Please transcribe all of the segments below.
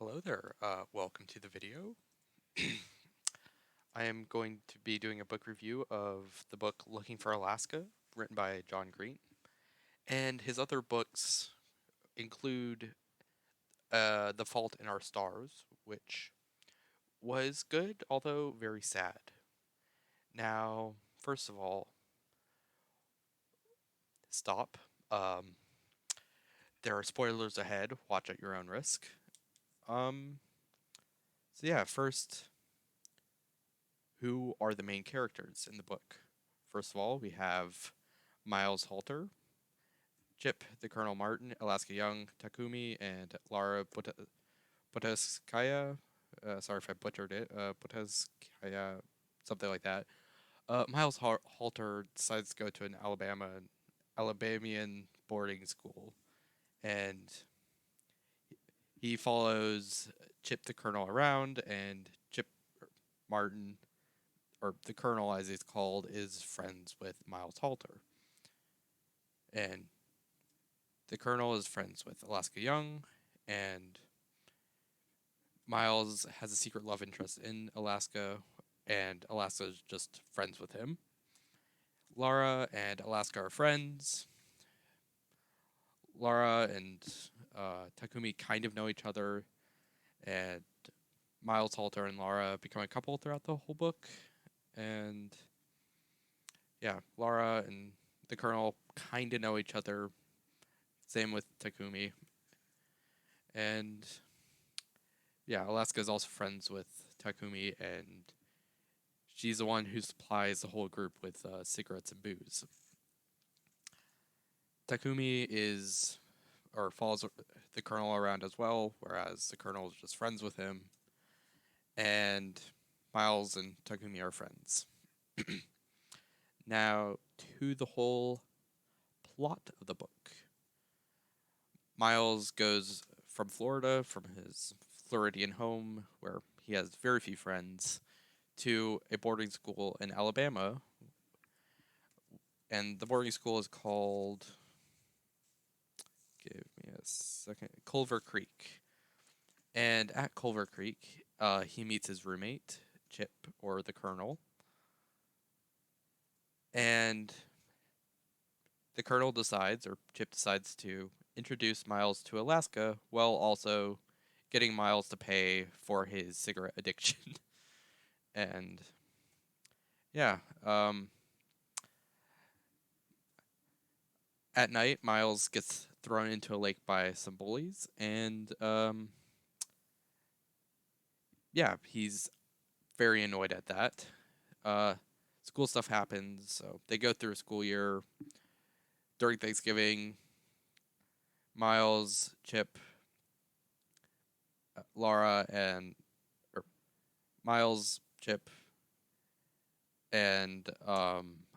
Hello there. Welcome to the video. I am going to be doing a book review of the book Looking for Alaska, written by John Greene. And his other books include The Fault in Our Stars, which was good, although very sad. Now, first of all, stop. Um, there are spoilers ahead. Watch at your own risk. Um, first, who are the main characters in the book? First of all, we have Miles Halter, Chip, the Colonel Martin, Alaska Young, Takumi, and Lara Buteskaya. Sorry if I butchered it. Buteskaya, something like that. Miles Halter decides to go to an Alabamian boarding school, and he follows Chip the Colonel around, and Chip Martin, or the Colonel as he's called, is friends with Miles Halter. And the Colonel is friends with Alaska Young, and Miles has a secret love interest in Alaska, and Alaska is just friends with him. Lara and Alaska are friends. Lara and Takumi kind of know each other, and Miles Halter and Lara become a couple throughout the whole book. And yeah, Lara and the Colonel kind of know each other. Same with Takumi. And yeah, Alaska is also friends with Takumi, and she's the one who supplies the whole group with cigarettes and booze. Takumi is, or follows the Colonel around as well, whereas the Colonel is just friends with him, and Miles and Takumi are friends. Now, to the whole plot of the book. Miles goes from Florida, from his Floridian home, where he has very few friends, to a boarding school in Alabama, and the boarding school is called, give me a second, Culver Creek. And at Culver Creek, he meets his roommate, Chip, or the Colonel. And the Colonel decides, or Chip decides, to introduce Miles to Alaska while also getting Miles to pay for his cigarette addiction. And yeah, at night, Miles gets thrown into a lake by some bullies, and yeah, he's very annoyed at that. Uh, School stuff happens, so they go through a school year. During Thanksgiving, Miles, Chip, Laura, and or Miles, Chip, and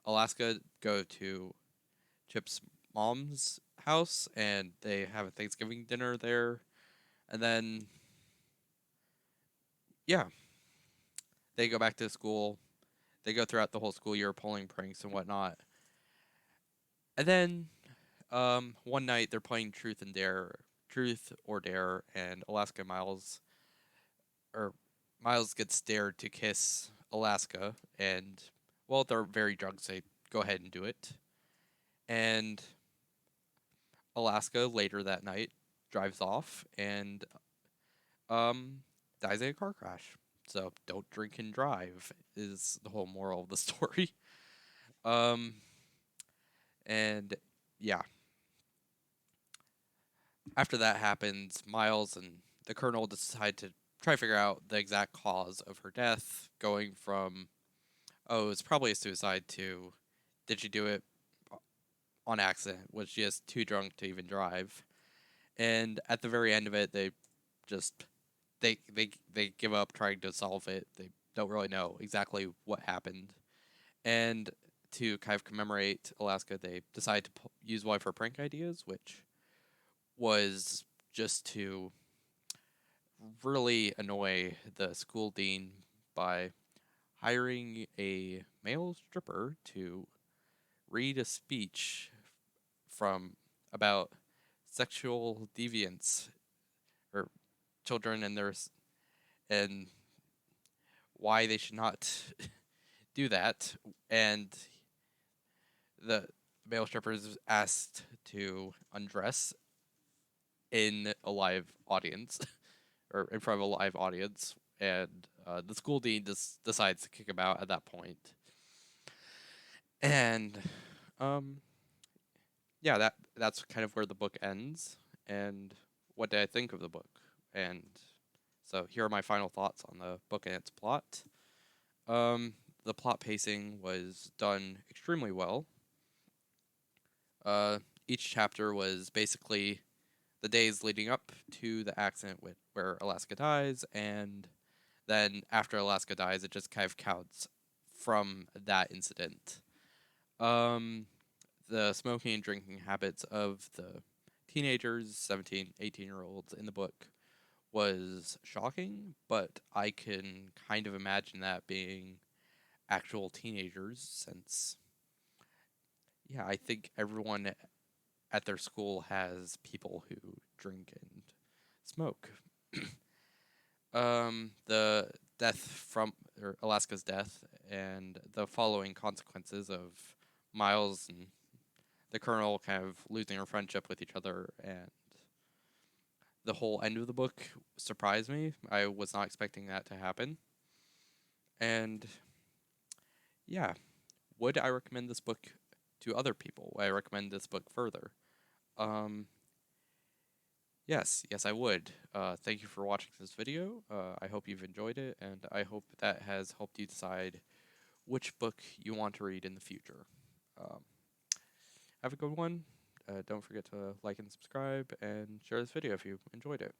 Alaska go to Chip's mom's house, and they have a Thanksgiving dinner there. And then, yeah, they go back to school. They go throughout the whole school year pulling pranks and whatnot. And then one night they're playing Truth or Dare, and or Miles gets dared to kiss Alaska, and well, they're very drunk, so they go ahead and do it. And Alaska later that night drives off and um dies in a car crash. So don't drink and drive is the whole moral of the story. Um and yeah, after that happens, Miles and the Colonel decide to try to figure out the exact cause of her death, going from oh, it's probably a suicide to did she do it on accident? Was she just too drunk to even drive? And at the very end of it, just they give up trying to solve it. They don't really know exactly what happened. And to kind of commemorate Alaska, they decide to use one of her prank ideas, which was just to really annoy the school dean by hiring a male stripper to read a speech from about sexual deviance or children and why they should not do that. And the male stripper is asked to undress in a live audience or in front of a live audience, and the school dean just decides to kick him out at that point. And um, yeah, that's kind of where the book ends. And what did I think of the book? And so here are my final thoughts on the book and its plot. The plot pacing was done extremely well. Uh, each chapter was basically the days leading up to the accident where Alaska dies, and then after Alaska dies, it just kind of counts from that incident. Um, the smoking and drinking habits of the teenagers, 17, 18-year-olds in the book, was shocking, but I can kind of imagine that being actual teenagers since, yeah, I think everyone at their school has people who drink and smoke. The death from or Alaska's death and the following consequences of Miles and the Colonel kind of losing their friendship with each other and the whole end of the book surprised me. I was not expecting that to happen. And yeah, would I recommend this book to other people? Would I recommend this book further? Um, yes, I would. Thank you for watching this video. I hope you've enjoyed it, and I hope that has helped you decide which book you want to read in the future. Um, have a good one. Don't forget to like and subscribe, and share this video if you enjoyed it.